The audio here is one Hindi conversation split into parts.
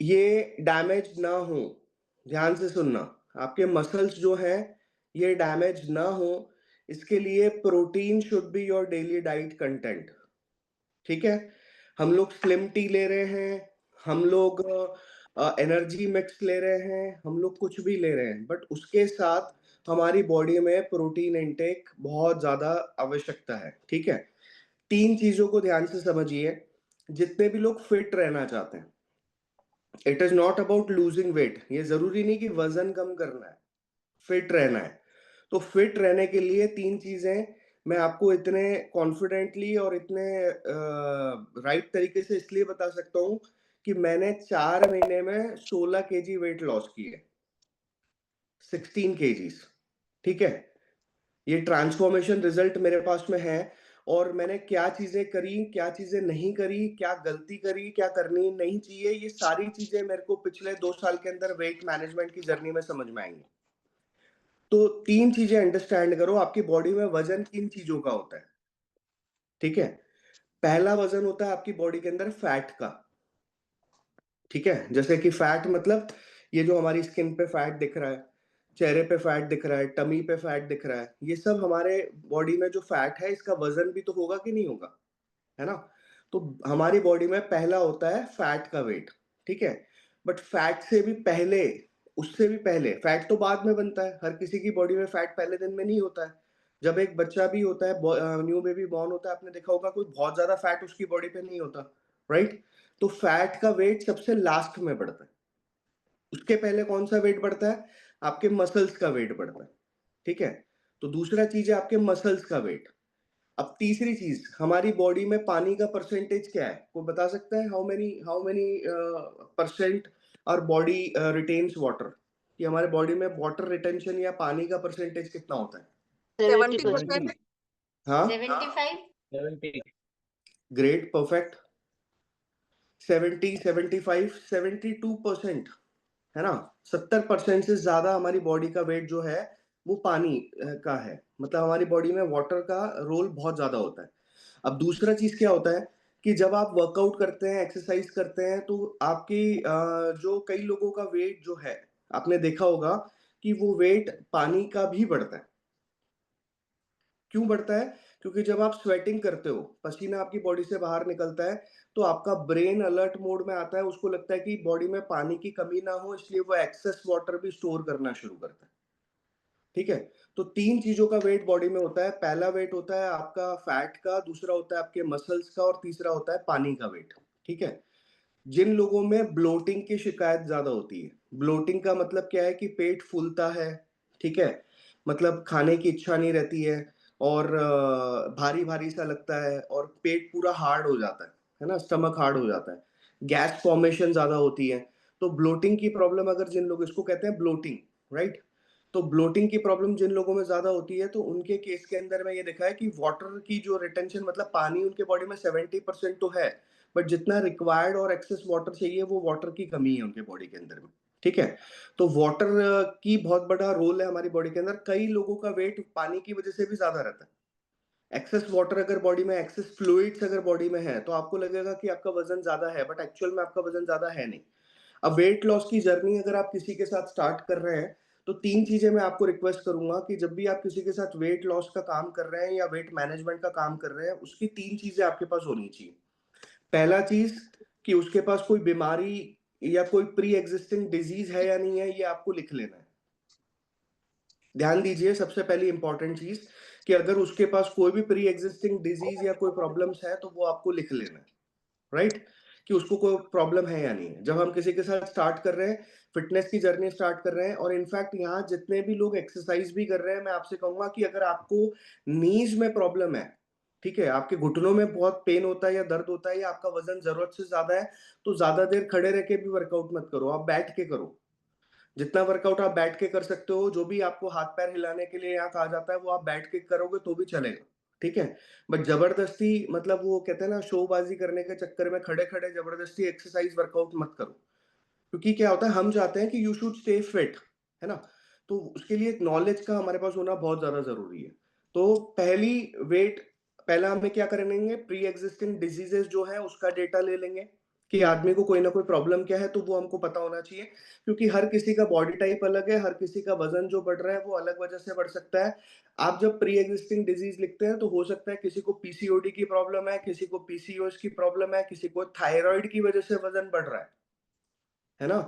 ये डैमेज ना हो, ध्यान से सुनना, आपके मसल्स जो हैं, ये डैमेज ना हो, इसके लिए protein should be your daily diet content, ठीक है? हम लोग स्लिम टी ले रहे हैं, हम लोग एनर्जी मिक्स ले रहे हैं, हम लोग कुछ भी ले रहे हैं, बट उसके साथ हमारी बॉडी में प्रोटीन इनटेक बहुत ज़्यादा आवश्यकता है, ठीक है? 3 चीज़ों को ध्यान से समझिए, जितने भी लोग फिट रहना चाहते हैं, it is not about losing weight, ये ज़रूरी नहीं कि वज़न कम करना है, फिट रहना है। तो फिट रहने के लिए 3 चीज़ें मैं आपको इतने कॉन्फिडेंटली और इतने राइट तरीके से इसलिए बता सकता हूँ कि मैंने 4 महीने में 16 केजी वेट लॉस किए, 16 केजीज़, ठीक है? ये ट्रांसफॉर्मेशन रिज़ल्ट मेरे पास में है और मैंने क्या चीज़ें करी, क्या चीज़ें नहीं करी, क्या गलती करी, क्या करनी नहीं चाहिए, ये सारी चीज़ें मेरे को पिछले 2 साल के अंदर वेट मैनेजमेंट की जर्नी में समझ में आएँगी। तो 3 चीज़ें अंडरस्टैंड करो, आपकी बॉडी में वज़न किन चीज़ों का होता है, ठीक है? पहला वज़न होता है आपकी बॉडी के अंदर फैट का, ठीक है? जैसे कि फैट मतलब ये जो हमारी स्किन पे फैट दिख रहा है, चेहरे पे फैट दिख रहा है, टमी पे फैट दिख रहा है, ये सब हमारे बॉडी में जो फैट है, इसका वज़न भी तो होगा कि नहीं होगा, है ना? तो हमारी बॉडी में पहला होता है फैट का वेट, ठीक है? बट फैट से भी पहले, उससे भी पहले, फैट तो बाद में बनता है, हर किसी की बॉडी में फैट पहले दिन में नहीं होता है। जब एक बच्चा भी होता है, न्यू बेबी बॉर्न होता है, आपने देखा होगा कोई बहुत ज़्यादा फैट उसकी बॉडी पे नहीं होता, राइट? तो फैट का वेट सबसे लास्ट में बढ़ता है। उसके पहले कौन-सा वेट बढ़ता है? आपके मसल्स का वेट बढ़ता है, ठीक है? तो दूसरा चीज़ है आपके मसल्स का वेट। अब तीसरी चीज़, हमारी बॉडी में पानी का परसेंटेज क्या है? कोई बता सकता है how many percent our body retains water? कि हमारे बॉडी में वाटर रिटेंशन या पानी का परसेंटेज कितना होता है? 70%। 70%। हाँ? 75। 70। Great, perfect. 70, 75, 72% है ना? 70% से ज़्यादा हमारी बॉडी का वेट जो है, वो पानी का है। मतलब हमारी बॉडी में वाटर का रोल बहुत ज़्यादा होता है। अब दूसरा चीज़ क्या होता है कि जब आप वर्कआउट करते हैं, एक्सरसाइज करते हैं, तो आपकी जो कई लोगों का वेट जो है, आपने देखा होगा कि वो वेट पानी का भी बढ़ता है। क्यों बढ़ता है? क्योंकि जब आप स्वेटिंग करते हो, पसीना आपकी बॉडी से बाहर निकलता है, तो आपका ब्रेन अलर्ट मोड में आता है, उसको लगता है कि बॉडी में पानी की कमी ना हो, इसलिए वो एक्सेस वाटर भी स्टोर करना शुरू करता है। ठीक है? तो 3 चीज़ों का वेट बॉडी में होता है। पहला वेट होता है आपका फैट का, दूसरा होता है आपके मसल्स का और तीसरा होता है पानी का वेट। ठीक है? जिन लोगों में ब्लोटिंग की शिकायत ज़्यादा होती है, ब्लोटिंग का मतलब क्या है कि पेट फूलता है, ठीक है? मतलब खाने की इच्छा नहीं रहती है और भारी-भारी सा लगता है और पेट पूरा हार्ड हो जाता है ना? स्टमक हार्ड हो जाता है। गैस फॉर्मेशन ज़्यादा होती है। तो ब्लोटिंग की प्रॉब्लम अगर जिन लोग इसको कहते हैं ब्लोटिंग, राइट? तो ब्लोटिंग की प्रॉब्लम जिन लोगों में ज़्यादा होती है, तो उनके केस के अंदर मैं ये देखा है कि वाटर की जो रिटेंशन मतलब पानी उनके बॉडी में 70% तो है, बट जितना रिक्वायर्ड और एक्सेस वाटर चाहिए वो वाटर की कमी है उनके बॉडी के अंदर में, ठीक है? तो वाटर की बहुत बड़ा रोल है हमारी बॉडी के अंदर। कई लोगों का वेट पानी की वज़ह से भी ज़्यादा रहता है। एक्सेस वाटर अगर बॉडी में एक्सेस फ्लूइड्स अगर बॉडी में है, तो आपको लगेगा कि आपका वज़न ज़्यादा है, बट एक्चुअल में आपका वज़न ज़्यादा है नहीं। अब वेट लॉस की जर्नी अगर आप किसी के साथ स्टार्ट कर रहे हैं, तो 3 चीज़ें मैं आपको रिक्वेस्ट करूँगा कि जब भी आप किसी के साथ वेट लॉस का काम कर रहे हैं या वेट मैनेजमेंट का काम कर रहे हैं, उसकी 3 चीज़ें आपके पास होनी चाहिए। पहला चीज़ कि उसके पास कोई बीमारी या कोई प्री एक्जिस्टिंग डिज़ीज़ है या नहीं है, ये आपको लिख लेना है। ध्यान दीजिए सबसे पहली इंपॉर्टेंट चीज़ कि अगर उसके पास कोई भी प्री एक्जिस्टिंग डिज़ीज़ या कोई प्रॉब्लम्स है, तो वो आपको लिख लेना है, राइट? कि उसको कोई प्रॉब्लम है या नहीं है। जब हम किसी के साथ स्टार्ट कर रहे हैं, फिटनेस की जर्नी स्टार्ट कर रहे हैं और इनफैक्ट यहाँ जितने भी लोग एक्सरसाइज भी कर रहे हैं, मैं आपसे कहूँगा कि अगर आपको नीज़ में प्रॉब्लम है, ठीक है? आपके घुटनों में बहुत पेन होता है या दर्द होता है या आपका वज़न ज़रूरत से ज़्यादा है, तो ज़्यादा देर खड़े रह के भी वर्कआउट मत करो, आप बैठ के करो। जितना वर्कआउट आप बैठ के कर सकते हो, जो भी आपको हाथ-पैर हिलाने के लिए यहाँ कहा जाता है, वो आप बैठ के करोगे तो भी चलेगा, ठीक है? बट ज़बरदस्ती मतलब वो कहते हैं ना शोबाज़ी करने के चक्कर में खड़े-खड़े ज़बरदस्ती एक्सरसाइज़ वर्कआउट मत करो। क्योंकि क्या होता है हम चाहते हैं कि यू शुड स्टे फिट, है ना? तो उसके लिए नॉलेज का हमारे पास होना बहुत ज़्यादा ज़रूरी है। तो पहला हमें क्या कर लेंगे प्री एक्जिस्टिंग डिसीज़ेज़ जो है उसका डेटा ले लेंगे, कि आदमी को कोई ना कोई प्रॉब्लम क्या है, तो वो हमको पता होना चाहिए, क्योंकि हर किसी का बॉडी टाइप अलग है, हर किसी का वज़न जो बढ़ रहा है, वो अलग वजह से बढ़ सकता है। आप जब प्री एक्जिस्टिंग डिज़ीज़ लिखते हैं, तो हो सकता है किसी को पीसीओडी की प्रॉब्लम है, किसी को पीसीओएस की प्रॉब्लम है, किसी को थायरॉइड की वजह से वज़न बढ़ रहा है ना?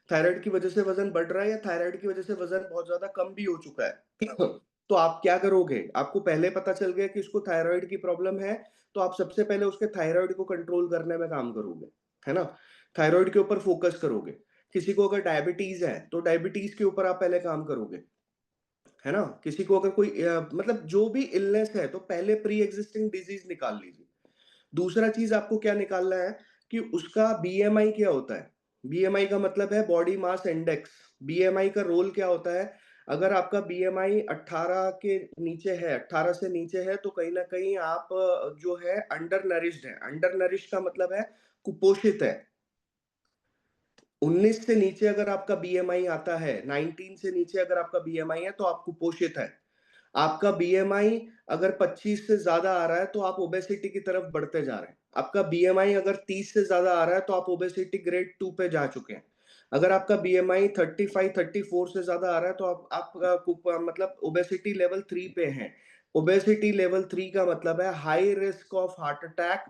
थायरॉइड की वजह से वज़न बढ़ रहा है या थायरॉइड की वजह से वज़न बहुत ज़्यादा कम भी हो चुका है। तो आप क्या करोगे? आपको पहले पता चल गया कि इसको थायरॉइड की प्रॉब्लम है, तो आप सबसे पहले उसके थायरॉइड को कंट्रोल करने में काम करोगे, है ना? थायरॉइड के ऊपर फ़ोकस करोगे। किसी को अगर डायबिटीज़ है, तो डायबिटीज़ के ऊपर आप पहले काम करोगे, है ना? किसी को अगर कोई मतलब जो भी इलनेस है, तो पहले प्री एक्जिस्टिंग डिज़ीज़ निकाल लीजिए। दूसरा चीज़ आपको क्या निकालना है कि उसका बीएमआई क्या होता है? बीएमआई का मतलब है बॉडी मास इंडेक्स। बीएमआई का रोल क्या होता है? अगर आपका बीएमआई 18 के नीचे है, 18 से नीचे है, तो कहीं न कहीं आप जो है अंडर नरिश्ड हैं। अंडर नरिश्ड का मतलब है कुपोषित है। 19 से नीचे अगर आपका बीएमआई आता है, 19 से नीचे अगर आपका बीएमआई है, तो आप कुपोषित हैं। आपका बीएमआई अगर 25 से ज़्यादा आ रहा है, तो आप ओबेसिटी की तरफ बढ़ते जा रहे हैं। आपका बीएमआई अगर 30 से ज़्यादा आ रहा है, तो आप ओबेसिटी ग्रेड 2 पे जा चुके हैं। अगर आपका बीएमआई 35-34 से ज़्यादा आ रहा है, तो आप मतलब ओबेसिटी लेवल 3 पे हैं। ओबेसिटी लेवल 3 का मतलब है high risk of heart attack,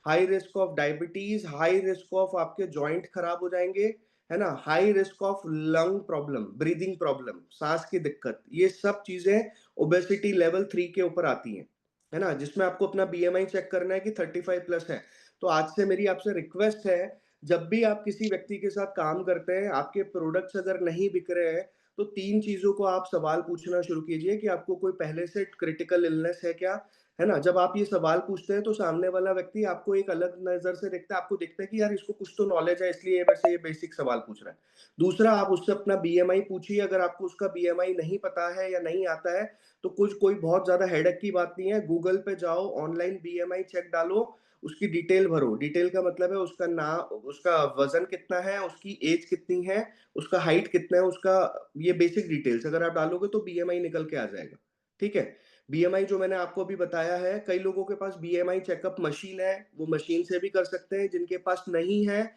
high risk of diabetes, high risk of आपके जॉइंट खराब हो जाएँगे, है ना? High risk of lung problem, breathing problem, साँस की दिक्कत, ये सब चीज़ें ओबेसिटी लेवल 3 के ऊपर आती हैं, है ना? जिसमें आपको अपना बीएमआई चेक करना है कि 35 प्लस है। तो आज से मेरी आपसे रिक्वेस्ट है, जब भी आप किसी व्यक्ति के साथ काम करते हैं, आपके प्रोडक्ट्स अगर नहीं बिक रहे हैं, तो 3 चीज़ों को आप सवाल पूछना शुरू कीजिए कि आपको कोई पहले से क्रिटिकल इलनेस है क्या? है ना? जब आप ये सवाल पूछते हैं, तो सामने वाला व्यक्ति आपको एक अलग नज़र से देखता है, आपको दिखता है कि यार इसको कुछ तो नॉलेज है, इसलिए मेरे से ये बेसिक सवाल पूछ रहा है। दूसरा, आप उससे अपना बीएमआई पूछिए, अगर आपको उसका बीएमआई नहीं पता है या नहीं आता है, तो कुछ कोई बहुत ज़्यादा हेडेक की बात नहीं है, गूगल पे जाओ, ऑनलाइन बीएमआई चेक डालो, उसकी डिटेल भरो। डिटेल का मतलब है उसका वज़न कितना है, उसकी ऐज कितनी है, उसका हाइट कितना है, उसका ये बेसिक डिटेल्स अगर आप डालोगे तो बीएमआई निकल के आ जाएगा, ठीक है? बीएमआई जो मैंने आपको अभी बताया है, कई लोगों के पास बीएमआई चेकअप मशीन है, वो मशीन से भी कर सकते हैं, जिनके पास नहीं है,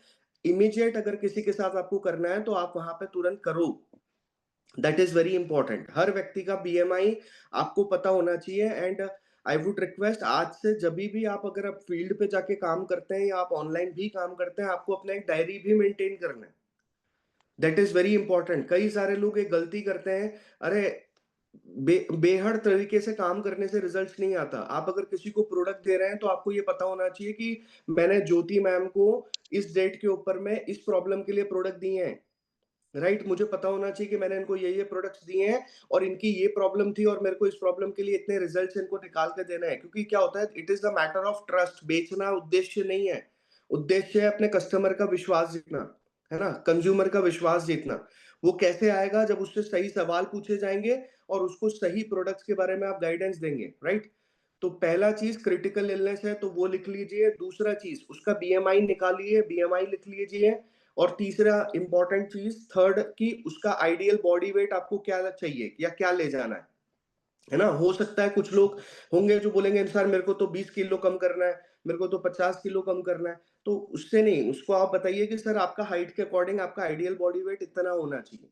इमीडिएट अगर किसी के साथ आपको करना है, तो आप वहाँ पे तुरंत करो। That is very important. हर व्यक्ति का बीएमआई आपको पता होना चाहिए एंड आई वुड रिक्वेस्ट आज से जभी भी अगर आप फील्ड पे जाके काम करते हैं या आप ऑनलाइन भी काम करते हैं, आपको अपना एक डायरी भी मेंटेन करना है। That is very important. कई सारे लोग एक गलती करते हैं, अरे बेहद तरीके से काम करने से रिजल्ट्स नहीं आता। आप अगर किसी को प्रोडक्ट दे रहे हैं, तो आपको ये पता होना चाहिए कि मैंने ज्योति मैम को इस डेट के ऊपर में इस प्रॉब्लम के लिए प्रोडक्ट दिए हैं। राइट, मुझे पता होना चाहिए कि मैंने इनको ये प्रोडक्ट्स दिए हैं और इनकी ये प्रॉब्लम थी और मेरे को इस प्रॉब्लम के लिए इतने रिजल्ट्स इनको निकाल के देना है, क्योंकि क्या होता है, it is the matter of trust. बेचना उद्देश्य नहीं है, उद्देश्य है अपने कस्टमर का विश्वास जीतना, है ना? कंज्यूमर का विश्वास जीतना। वो कैसे आएगा? जब उससे सही सवाल पूछे जाएंगे और उसको सही प्रोडक्ट्स के बारे में आप गाइडेंस देंगे, राइट? तो पहला चीज क्रिटिकल इलनेस है, तो वो लिख लीजिए। दूसरा चीज उसका बीएमआई निकालिए, बीएमआई लिख लीजिए। और तीसरा इंपॉर्टेंट चीज थर्ड, कि उसका आइडियल बॉडी वेट आपको क्या चाहिए या क्या ले जाना है ना? हो सकता है कुछ लोग होंगे जो बोलेंगे सर मेरे को तो 20 किलो कम करना है, मेरे को तो 50 किलो कम करना है। तो उससे नहीं, उसको आप बताइए कि सर आपका हाइट के अकॉर्डिंग आपका आइडियल बॉडी वेट इतना होना चाहिए,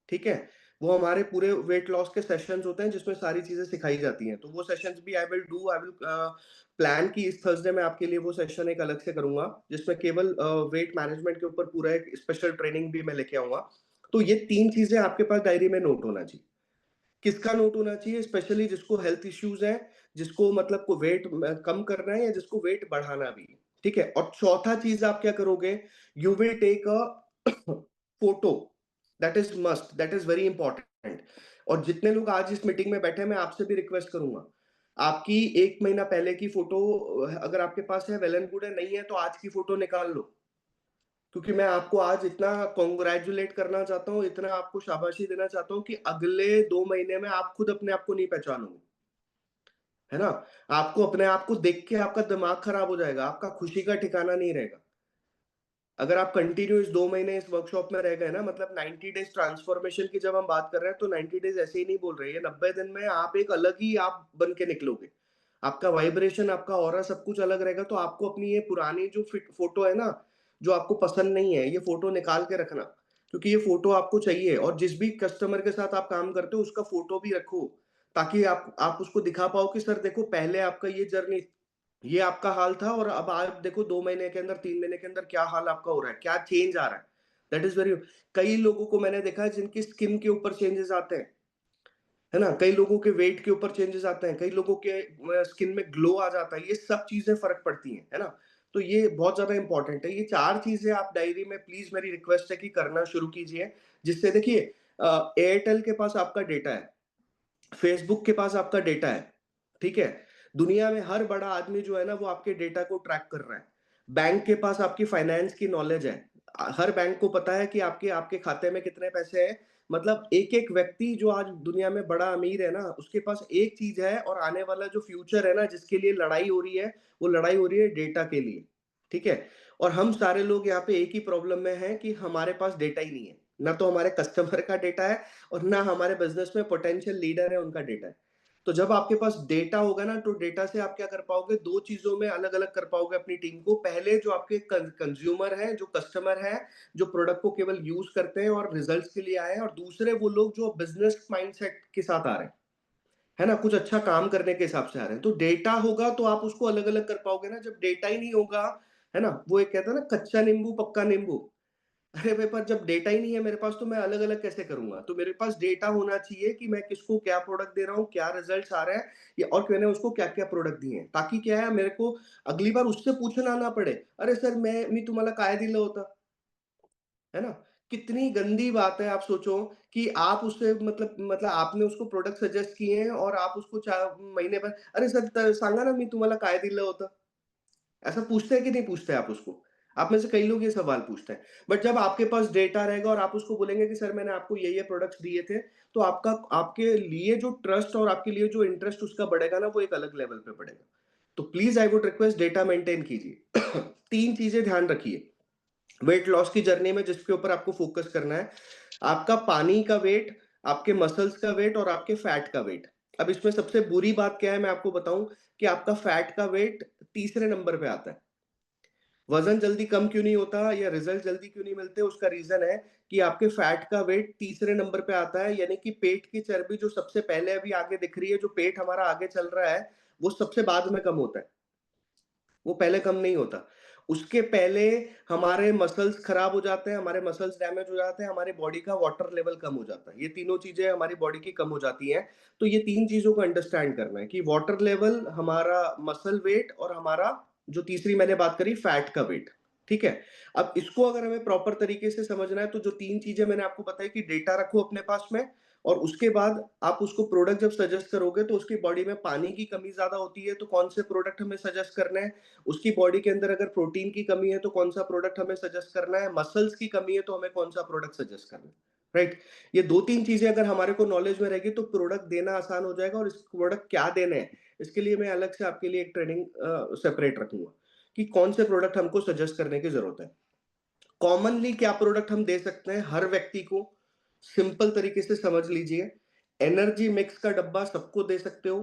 ठीक है? वो हमारे पूरे वेट लॉस के सेशंस होते हैं जिसमें सारी चीजें सिखाई जाती हैं। तो वो सेशंस भी आई विल प्लान की इस थर्सडे मैं आपके लिए वो सेशन एक अलग से करूंगा, जिसमें केवल वेट मैनेजमेंट के ऊपर पूरा एक स्पेशल ट्रेनिंग भी मैं लेके आऊंगा। तो ये 3 चीजें आपके पास डायरी में नोट होना चाहिए। किसका नोट होना चाहिए? स्पेशली जिसको हेल्थ इश्यूज है, जिसको मतलब को वेट कम करना है या जिसको वेट बढ़ाना भी है, ठीक है? और चौथा चीज आप क्या करोगे? You will take a photo. That is must, that is very important. और जितने लोग आज इस मीटिंग में बैठे हैं, मैं आपसे भी रिक्वेस्ट करूंगा, आपकी 1 महीना पहले की फोटो अगर आपके पास है वेल एंड गुड है, नहीं है तो आज की फोटो निकाल लो। क्योंकि मैं आपको आज इतना कांग्रेचुलेट करना चाहता हूँ, इतना आपको शाबाशी देना चाहता हूँ कि अगले 2 महीने में आप खुद अपने आप को नहीं पहचानोगे, है ना? आपको अपने आप को देख के आपका दिमाग खराब हो जाएगा, आपका खुशी का ठिकाना नहीं रहेगा। अगर आप कंटिन्यू इस 2 महीने इस वर्कशॉप में रह गए ना, मतलब 90 डेज़ ट्रांसफॉर्मेशन की जब हम बात कर रहे हैं, तो 90 डेज़ ऐसे ही नहीं बोल रहे हैं, ये 90 दिन में आप एक अलग ही आप बन के निकलोगे। आपका वाइब्रेशन, आपका ऑरा सब कुछ अलग रहेगा, तो आपको अपनी ये पुरानी जो फिट फ़ोटो है ना, जो आपको पसंद नहीं है, ये फ़ोटो निकाल के रखना, क्योंकि ये फ़ोटो आपको चाहिए और जिस भी कस्टमर के साथ आप काम करते हो, उसका फ़ोटो भी रखो, ताकि आप उसको दिखा पाओ कि सर देखो पहले आपका ये जर्नी ये आपका हाल था और अब आप देखो 2 महीने के अंदर, 3 महीने के अंदर क्या हाल आपका हो रहा है, क्या चेंज आ रहा है। दैट इज़ वेरी कई लोगों को मैंने देखा है जिनकी स्किन के ऊपर चेंजेज़ आते हैं, है ना? कई लोगों के वेट के ऊपर चेंजेज़ आते हैं, कई लोगों के स्किन में ग्लो आ जाता है, ये सब चीज़ें फ़र्क पड़ती हैं, है ना? तो ये बहुत ज़्यादा इम्पोर्टेंट है। ये 4 चीज़ें आप डायरी में प्लीज़ मेरी रिक्वेस्ट है कि करना शुरू कीजिए, जिससे देखिए एयरटेल के पास आपका डेटा है, फेसबुक के पास आपका डेटा है, ठीक है? दुनिया में हर बड़ा आदमी जो है ना, वो आपके डेटा को ट्रैक कर रहा है। बैंक के पास आपकी फाइनेंस की नॉलेज है। हर बैंक को पता है कि आपके आपके खाते में कितने पैसे हैं। मतलब एक-एक व्यक्ति जो आज दुनिया में बड़ा अमीर है ना, उसके पास एक चीज़ है और आने वाला जो फ्यूचर है ना, जिसके लिए लड़ाई हो रही है, वो लड़ाई हो रही है डेटा के लिए, ठीक है? और हम सारे लोग यहाँ पे एक ही प्रॉब्लम में हैं कि हमारे पास डेटा ही नहीं है। ना तो हमारे कस्टमर का डेटा है और ना हमारे बिज़नेस में पोटेंशियल लीडर है, उनका डेटा है। तो जब आपके पास डेटा होगा ना, तो डेटा से आप क्या कर पाओगे, 2 चीज़ों में अलग-अलग कर पाओगे अपनी टीम को। पहले जो आपके कंज़्यूमर हैं, जो कस्टमर हैं, जो प्रोडक्ट को केवल यूज़ करते हैं और रिज़ल्ट्स के लिए आए हैं और दूसरे वो लोग जो बिज़नेस माइंडसेट के साथ आ रहे हैं, है ना? कुछ अच्छा काम करने के हिसाब से आ रहे हैं। तो डेटा होगा तो आप उसको अलग-अलग कर पाओगे ना, जब डेटा ही नहीं होगा, है ना? वो एक कहते हैं ना, कच्चा नींबू, पक्का नींबू। अरे मेरे पास जब डेटा ही नहीं है मेरे पास, तो मैं अलग-अलग कैसे करूँगा? तो मेरे पास डेटा होना चाहिए कि मैं किसको क्या प्रोडक्ट दे रहा हूँ, क्या रिज़ल्ट्स आ रहे हैं या और मैंने उसको क्या-क्या प्रोडक्ट दिए हैं। ताकि क्या है, मेरे को अगली बार उससे पूछना ना पड़े, "अरे सर मी तुम्हाला काय दिलं होतं?" है ना? कितनी गंदी बात है, आप सोचो कि आप उससे मतलब आपने उसको प्रोडक्ट सजेस्ट किए हैं और आप उसको 4 महीने बाद, "अरे सर सांगा ना मी तुम्हाला काय दिलं होतं?" ऐसा पूछते हैं कि नहीं पूछते आप उसको? आप में से कई लोग ये सवाल पूछते हैं। बट जब आपके पास डेटा रहेगा और आप उसको बोलेंगे कि सर मैंने आपको ये-ये प्रोडक्ट्स दिए थे, तो आपका आपके लिए जो ट्रस्ट और आपके लिए जो इंटरेस्ट उसका बढ़ेगा ना, वो एक अलग लेवल पे बढ़ेगा। तो please I would request, data maintain कीजिए। 3 चीज़ें ध्यान रखिए, वेट लॉस की जर्नी में जिसके ऊपर आपको फोकस करना है, आपका पानी का वेट, आपके मसल्स का वेट और आपके फैट का वेट। अब इसमें सबसे बुरी बात क्या है मैं आपको बताऊँ, कि आपका फैट का वेट तीसरे नंबर पे आता है। वज़न जल्दी कम क्यों नहीं होता या रिज़ल्ट जल्दी क्यों नहीं मिलते, उसका रीज़न है कि आपके फैट का वेट तीसरे नंबर पे आता है, यानी कि पेट की चर्बी जो सबसे पहले अभी आगे दिख रही है, जो पेट हमारा आगे चल रहा है, वो सबसे बाद में कम होता है। वो पहले कम नहीं होता। उसके पहले हमारे मसल्स खराब हो जाते हैं, हमारे मसल्स डैमेज हो जाते हैं, हमारी बॉडी का वाटर लेवल कम हो जाता है। ये तीनों चीज़ें हमारी बॉडी की कम हो जाती हैं। तो ये 3 चीज़ों को अंडरस्टैंड करना है कि वाटर लेवल, हमारा मसल वेट और हमारा जो तीसरी मैंने बात करी, फैट का वेट, ठीक है? अब इसको अगर हमें प्रॉपर तरीके से समझना है, तो जो 3 चीज़ें मैंने आपको बताई कि डेटा रखो अपने पास में और उसके बाद आप उसको प्रोडक्ट जब सजेस्ट करोगे, तो उसकी बॉडी में पानी की कमी ज़्यादा होती है, तो कौन से प्रोडक्ट हमें सजेस्ट करने हैं? उसकी बॉडी के अंदर अगर प्रोटीन की कमी है तो कौन-सा प्रोडक्ट हमें सजेस्ट करना है, मसल्स की कमी है तो हमें कौन-सा प्रोडक्ट सजेस्ट करना है, राइट? ये 2-3 चीज़ें अगर हमारे को नॉलेज में रहेगी तो प्रोडक्ट देना आसान हो जाएगा और इस प्रोडक्ट क्या देने हैं, इसके लिए मैं अलग से आपके लिए एक ट्रेनिंग सेपरेट रखूँगा, कि कौन से प्रोडक्ट हमको सजेस्ट करने की ज़रूरत है। कॉमनली क्या प्रोडक्ट हम दे सकते हैं हर व्यक्ति को, सिंपल तरीके से समझ लीजिए। एनर्जी मिक्स का डब्बा सबको दे सकते हो।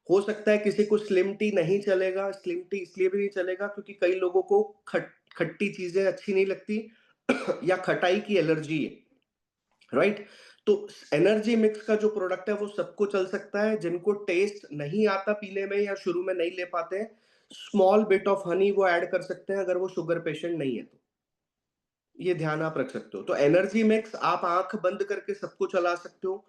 हो सकता है किसी को स्लिम टी नहीं चलेगा, स्लिम टी इसलिए भी नहीं चलेगा क्योंकि कई लोगों को खट्टी चीज़ें अच्छी नहीं लगती या खटाई की एलर्जी है, राइट? तो एनर्जी मिक्स का जो प्रोडक्ट है वो सबको चल सकता है, जिनको टेस्ट नहीं आता पीने में या शुरू में नहीं ले पाते हैं, स्मॉल बिट ऑफ हनी वो ऐड कर सकते हैं अगर वो शुगर पेशेंट नहीं है तो। ये ध्यान आप रख सकते हो। तो एनर्जी मिक्स आप आँख बंद करके सबको चला सकते हो।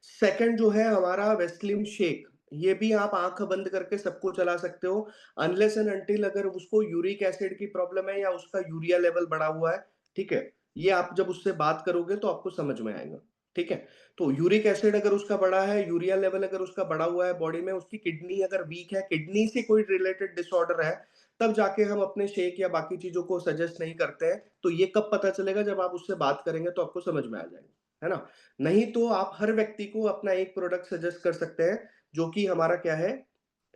सेकंड जो है हमारा वेस्टलिन शेक, ये भी आप आँख बंद करके सबको चला सकते हो, अनलेस एंड अंटिल अगर उसको यूरिक एसिड की प्रॉब्लम है या उसका यूरिया लेवल बढ़ा हुआ है, ठीक है? ये आप जब उससे बात करोगे तो आपको समझ में आएगा, ठीक है? तो यूरिक एसिड अगर उसका बढ़ा है, यूरिया लेवल अगर उसका बढ़ा हुआ है बॉडी में, उसकी किडनी अगर वीक है, किडनी से कोई रिलेटेड डिसऑर्डर है, तब जाके हम अपने शेक या बाकी चीज़ों को सजेस्ट नहीं करते हैं। तो ये कब पता चलेगा, जब आप उससे बात करेंगे तो आपको समझ में आ जाएगा, है ना? नहीं तो आप हर व्यक्ति को अपना एक प्रोडक्ट सजेस्ट कर सकते हैं, जो कि हमारा क्या है,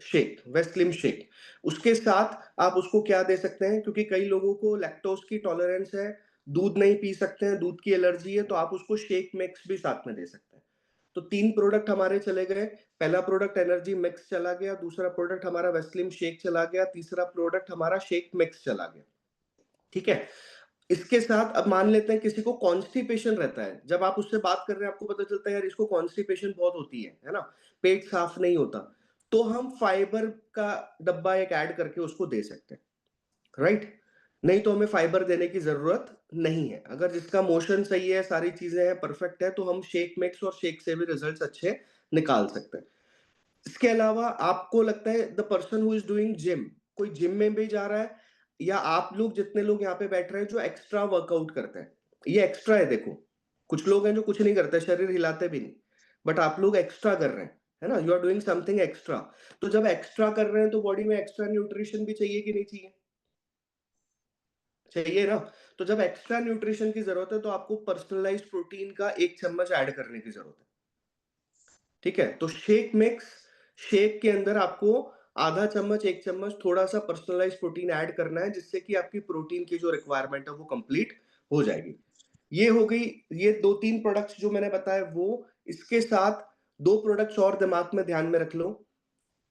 शेक, वेस्टलिम शेक। उसके साथ आप उसको क्या दे सकते हैं, क्योंकि कई लोगों को लैक्टोज़ की टॉलरेंस है, दूध नहीं पी सकते हैं, दूध की एलर्जी है, तो आप उसको शेक मिक्स भी साथ में दे सकते हैं। तो 3 प्रोडक्ट हमारे चले गए। पहला प्रोडक्ट एनर्जी मिक्स चला गया, दूसरा प्रोडक्ट हमारा वेस्टलिम शेक चला गया, तीसरा प्रोडक्ट हमारा शेक मिक्स चला गया। ठीक है? इसके साथ अब मान लेते हैं किसी को कॉन्स्टिपेशन रहता है, जब आप उससे बात कर रहे हैं आपको पता चलता है यार इसको कॉन्स्टिपेशन बहुत होती है ना? पेट साफ नहीं होता, तो हम फाइबर का डब्बा एक ऐड करके उसको दे सकते हैं, राइट? नहीं तो हमें फाइबर देने की ज़रूरत नहीं है। अगर जिसका मोशन सही है, सारी चीज़ें हैं, परफेक्ट है, तो हम शेक मिक्स और शेक से भी रिजल्ट्स अच्छे निकाल सकते हैं। इसके अलावा आपको लगता है the person who is doing gym, कोई जिम में भी जा रहा है या आप लोग जितने लोग यहाँ पे बैठ रहे हैं जो एक्स्ट्रा वर्कआउट करते हैं, ये एक्स्ट्रा है देखो। कुछ लोग हैं जो कुछ नहीं करते, शरीर हिलाते भी नहीं, बट आप लोग एक्स्ट्रा कर रहे हैं, है ना? You are doing something extra. तो जब एक्स्ट्रा कर रहे हैं तो बॉडी में एक्स्ट्रा न्यूट्रिशन भी चाहिए कि नहीं चाहिए? चाहिए ना? तो जब एक्स्ट्रा न्यूट्रिशन की ज़रूरत है तो आपको पर्सनलाइज़्ड प्रोटीन का 1 चम्मच ऐड करने की ज़रूरत है। ठीक है? तो शेक मिक्स, शेक के अंदर आपको आधा चम्मच, 1 चम्मच थोड़ा-सा पर्सनलाइज़्ड प्रोटीन ऐड करना है, जिससे कि आपकी प्रोटीन की जो रिक्वायरमेंट है वो कंप्लीट हो जाएगी। ये हो गई, ये 2-3 प्रोडक्ट्स जो मैंने बताए वो। इसके साथ 2 प्रोडक्ट्स और दिमाग में ध्यान में रख लो।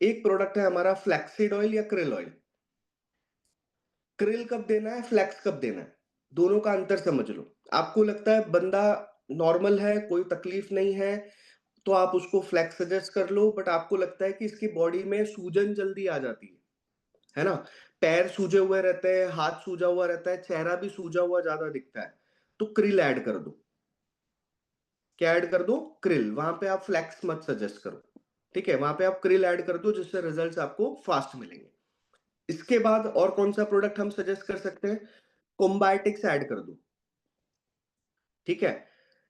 एक प्रोडक्ट है हमारा फ्लैक्सीड ऑयल या krill ऑयल। krill कब देना है, फ्लैक्स कब देना है, दोनों का अंतर समझ लो। आपको लगता है बंदा नॉर्मल है, कोई तकलीफ नहीं है, तो आप उसको फ्लेक्स सजेस्ट कर लो, बट आपको लगता है कि इसकी बॉडी में सूजन जल्दी आ जाती है ना? पैर सूजे हुए रहते हैं, हाथ सूजा हुआ रहता है, चेहरा भी सूजा हुआ ज़्यादा दिखता है, तो krill ऐड कर दो। क्या ऐड कर दो? krill। वहाँ पे आप फ्लेक्स मत सजेस्ट करो, ठीक है? वहाँ पे आप krill ऐड कर दो, जिससे रिजल्ट्स आपको फास्ट मिलेंगे। इसके बाद और कौन-सा प्रोडक्ट हम सजेस्ट कर सकते हैं? कोम्बायोटिक्स ऐड कर दो, ठीक है?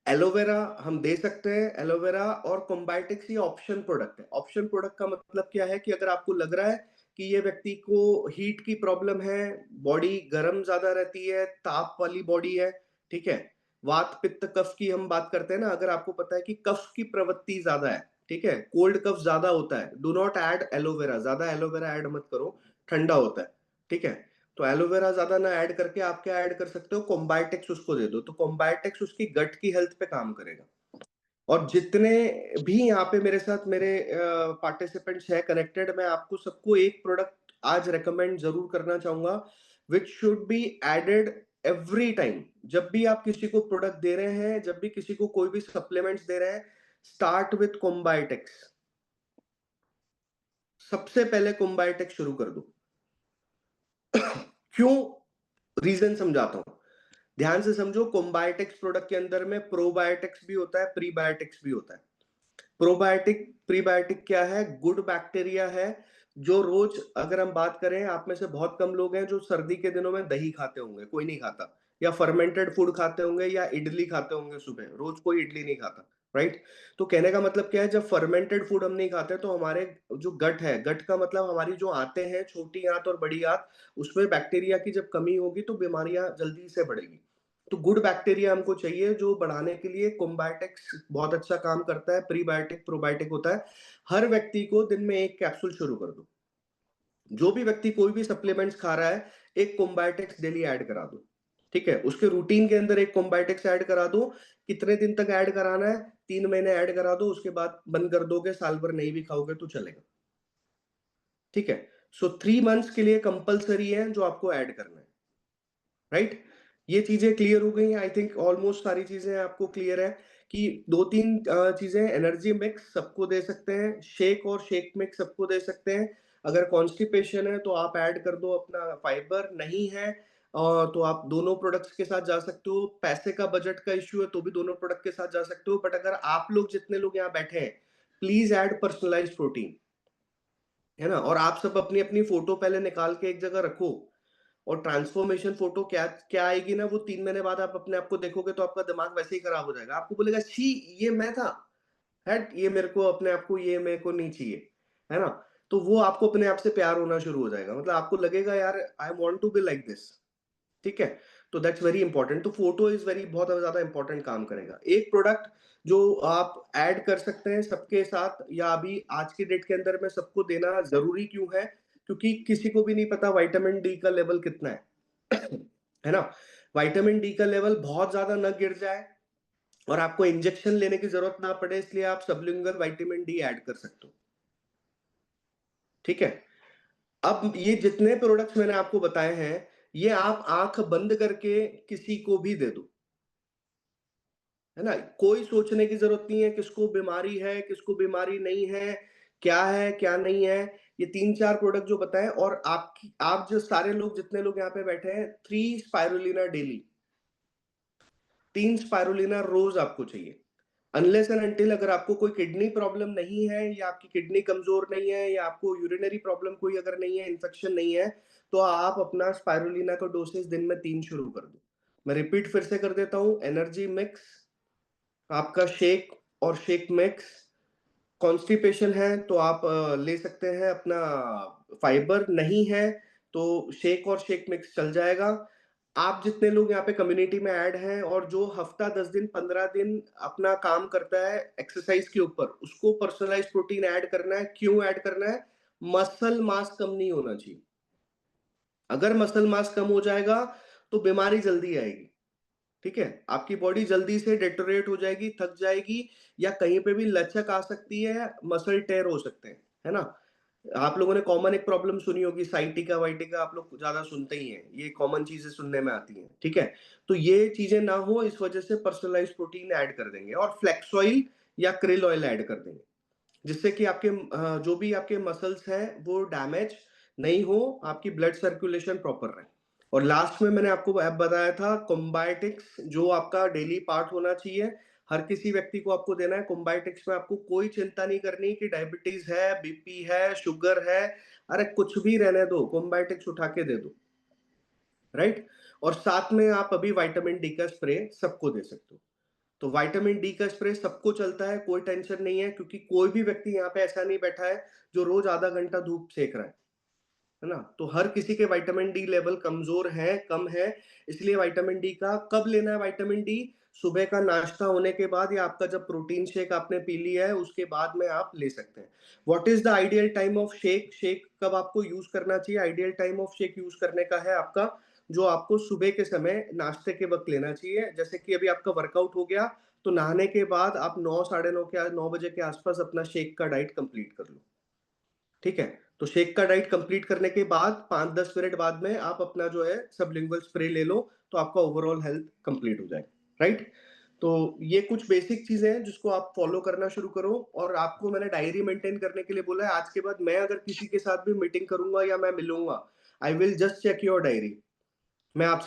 एलोवेरा हम दे सकते हैं, एलोवेरा और कोम्बायोटिक्स ये ऑप्शन प्रोडक्ट है। ऑप्शन प्रोडक्ट का मतलब क्या है कि अगर आपको लग रहा है कि ये व्यक्ति को हीट की प्रॉब्लम है, बॉडी गर्म ज़्यादा रहती है, ताप वाली बॉडी है, ठीक है? वात, पित्त, कफ की हम बात करते हैं ना, अगर आपको पता है कि कफ की प्रवृत्ति ज़्यादा है, ठीक है? कोल्ड कफ ज़्यादा होता है, डू नॉट ऐड एलोवेरा, ज़्यादा एलोवेरा ऐड मत करो, ठंडा होता है, ठीक है? तो एलोवेरा ज़्यादा ना ऐड करके आप क्या ऐड कर सकते हो? कोम्बायोटिक्स उसको दे दो, तो कोम्बायोटिक्स उसकी गट की हेल्थ पे काम करेगा। और जितने भी यहाँ पे मेरे साथ मेरे पार्टिसिपेंट्स हैं कनेक्टेड, मैं आपको सबको एक प्रोडक्ट आज रिकमेंड ज़रूर करना चाहूँगा, which should be added every time. जब भी आप किसी को प्रोडक्ट दे रहे हैं, जब भी किसी को कोई भी सप्लीमेंट्स दे रहे हैं, स्टार्ट विथ कोम्बायोटिक्स। सबसे पहले कोम्बायोटिक्स शुरू कर दो। क्यों? रीज़न समझाता हूँ। ध्यान से समझो, कोम्बायोटिक्स प्रोडक्ट के अंदर में प्रोबायोटिक्स भी होता है, प्रीबायोटिक्स भी होता है। प्रोबायोटिक, प्रीबायोटिक क्या है? गुड बैक्टीरिया है, जो रोज अगर हम बात करें, आप में से बहुत कम लोग हैं जो सर्दी के दिनों में दही खाते होंगे, कोई नहीं खाता, या फर्मेंटेड फूड खाते होंगे या इडली खाते होंगे सुबह, रोज कोई इडली नहीं खाता, राइट? तो कहने का मतलब क्या है, जब फर्मेंटेड फूड हम नहीं खाते तो हमारे जो गट है, गट का मतलब हमारी जो आंतें हैं, छोटी आंत और बड़ी आंत, उसमें बैक्टीरिया की जब कमी होगी तो बीमारियां जल्दी से बढ़ेगी। तो गुड बैक्टीरिया हमको चाहिए, जो बढ़ाने के लिए कोम्बायोटिक्स बहुत अच्छा काम करता है, प्रीबायोटिक, प्रोबायोटिक होता है। हर व्यक्ति को दिन में 1 कैप्सूल शुरू कर दो। जो भी व्यक्ति कोई भी सप्लीमेंट्स खा रहा है, एक कोम्बायोटिक्स डेली ऐड करा दो, ठीक है? उसके रूटीन के अंदर एक कोम्बायोटिक्स ऐड करा दो। कितने दिन तक ऐड कराना है? 3 महीने ऐड करा दो, उसके बाद बंद कर दोगे, साल भर नहीं भी खाओगे तो चलेगा, ठीक है? सो 3 मंथ्स के लिए कंपल्सरी है जो आपको ऐड करना है। राइट? ये चीज़ें क्लियर हो गई हैं, आई थिंक ऑलमोस्ट सारी चीज़ें आपको क्लियर है कि 2-3 चीज़ें, एनर्जी मिक्स सबको दे सकते हैं, शेक और शेक मिक्स सबको दे सकते हैं। अगर कॉन्स्टिपेशन है तो आप ऐड कर दो अपना फाइबर, नहीं है तो आप दोनों प्रोडक्ट्स के साथ जा सकते हो। पैसे का बजट का इश्यू है तो भी दोनों प्रोडक्ट के साथ जा सकते हो, बट अगर आप लोग जितने लोग यहाँ बैठे हैं, प्लीज़ ऐड पर्सनलाइज्ड प्रोटीन, है ना? और आप सब अपनी-अपनी फ़ोटो पहले निकाल के एक जगह रखो। और ट्रांसफॉर्मेशन फोटो क्या क्या आएगी ना, वो 3 महीने बाद आप अपने आप को देखोगे तो आपका दिमाग वैसे ही खराब हो जाएगा। आपको बोलेगा छी, ये मैं था, हट, ये मेरे को अपने आप को, ये मेरे को नहीं चाहिए, है ना? तो वो आपको अपने आप से प्यार होना शुरू हो जाएगा, मतलब आपको लगेगा यार I want to be like this, ठीक है? तो दैट्स वेरी इंपॉर्टेंट। तो फोटो इज वेरी, बहुत ज्यादा इंपॉर्टेंट काम करेगा। एक प्रोडक्ट जो आप ऐड कर सकते हैं सबके साथ, या अभी आज की डेट के अंदर में सबको देना जरूरी क्यों है? क्योंकि किसी को भी नहीं पता विटामिन डी का लेवल कितना है, है ना? विटामिन डी का लेवल बहुत ज्यादा ना गिर जाए और आपको इंजेक्शन लेने की जरूरत ना पड़े, इसलिए आप सबलिंगुअल विटामिन डी ऐड कर सकते हो, ठीक है? अब ये जितने प्रोडक्ट्स मैंने आपको बताए हैं, ये आप आँख बंद करके किसी को भी दे दो, है ना? कोई सोचने की ज़रूरत नहीं है किसको बीमारी है, किसको बीमारी नहीं है, क्या नहीं है। ये 3-4 प्रोडक्ट जो बताएँ और आप जो सारे लोग जितने लोग यहाँ पे बैठे हैं 3 स्पाइरुलिना डेली, 3 स्पाइरुलिना रोज़ आपको चाहिए। अनलेस एंड अंटिल अगर आपको कोई किडनी प्रॉब्लम नहीं है या आपकी किडनी कमज़ोर नहीं है या आपको यूरिनरी प्रॉब्लम कोई अगर नहीं है, इन्फेक्शन नहीं है, तो आप अपना स्पाइरुलिना का डोसेज़ दिन में 3 शुरू कर दो। मैं रिपीट फिर से कर देता हूँ, एनर्जी मिक्स, आपका शेक और शेक मिक्स, कॉन्स्टिपेशन है तो आप ले सकते हैं अपना फाइबर नहीं है, तो शेक और शेक मिक्स चल जाएगा। आप जितने लोग यहाँ पे कम्युनिटी में ऐड हैं और जो हफ्ता 10 दिन, 15 दिन अपना काम करता है एक्सरसाइज़ के ऊपर, उसको पर्सनलाइज़्ड प्रोटीन ऐड करना है। क्यों ऐड करना है? मसल मास कम नहीं होना चाहिए। अगर मसल मास कम हो जाएगा, तो बीमारी जल्दी आएगी। ठीक है? आपकी बॉडी जल्दी से डेटेरियोरेट हो जाएगी, थक जाएगी या कहीं पे भी लचक आ सकती है, मसल टेयर हो सकते हैं, है ना? आप लोगों ने कॉमन एक प्रॉब्लम सुनी होगी साइटिका-वाइटिका आप लोग ज़्यादा सुनते ही हैं, ये कॉमन चीज़ें सुनने में आती हैं, ठीक है? तो ये चीज़ें ना हो इस वजह से पर्सनलाइज़्ड प्रोटीन ऐड कर देंगे और फ्लेक्स ऑयल या krill ऑयल ऐड कर देंगे। जिससे कि आपके जो भी आपके मसल्स हैं वो डैमेज नहीं हो, आपकी ब्लड सर्कुलेशन प्रॉपर रहे। और लास्ट में मैंने आपको ऐप बताया था कोम्बायोटिक्स जो आपका डेली पार्ट होना चाहिए। हर किसी व्यक्ति को आपको देना है कोम्बायोटिक्स में आपको कोई चिंता नहीं करनी कि डायबिटीज़ है, बीपी है, शुगर है, अरे कुछ भी रहने दो, कोम्बायोटिक्स उठा के दे दो, राइट? और साथ में आप अभी विटामिन डी का स्प्रे सबको दे सकते हो। तो विटामिन डी का स्प्रे सबको चलता है, कोई टेंशन नहीं है क्योंकि कोई भी व्यक्ति यहाँ पे ऐसा नहीं बैठा है, जो रोज़ आधा घंटा धूप सेक रहा है ना? तो हर किसी के विटामिन डी लेवल कमज़ोर हैं, कम है, इसलिए विटामिन डी का कब लेना है विटामिन डी? सुबह का नाश्ता होने के बाद या आपका जब प्रोटीन शेक आपने पी लिया है, उसके बाद में आप ले सकते हैं। What is the ideal time of shake? Shake कब आपको यूज़ करना चाहिए? Ideal time of shake use करने का है आपका, जो आपको सुबह के समय नाश्ते के वक़्त लेना चाहिए। जैसे कि अभी आपका वर्कआउट हो गया, तो नहाने के बाद आप 9 साढ़े 9 के 9 बजे के आस-पास अपना शेक का डाइट कंप्लीट कर लो। ठीक है? तो शेक का डाइट कंप्लीट करने के बाद 5-10 मिनट बाद में आप अपना जो है सबलिंगुअल स्प्रे ले लो, तो आपका ओवरऑल हेल्थ कंप्लीट हो जाएगा, राइट? तो ये कुछ बेसिक चीज़ें हैं जिसको आप फॉलो करना शुरू करो और आपको मैंने डायरी मेंटेन करने के लिए बोला है, आज के बाद मैं अगर किसी के साथ भी मीटिंग करूँगा या मैं मिलूँगा, I will just check your diary. मैं आपसे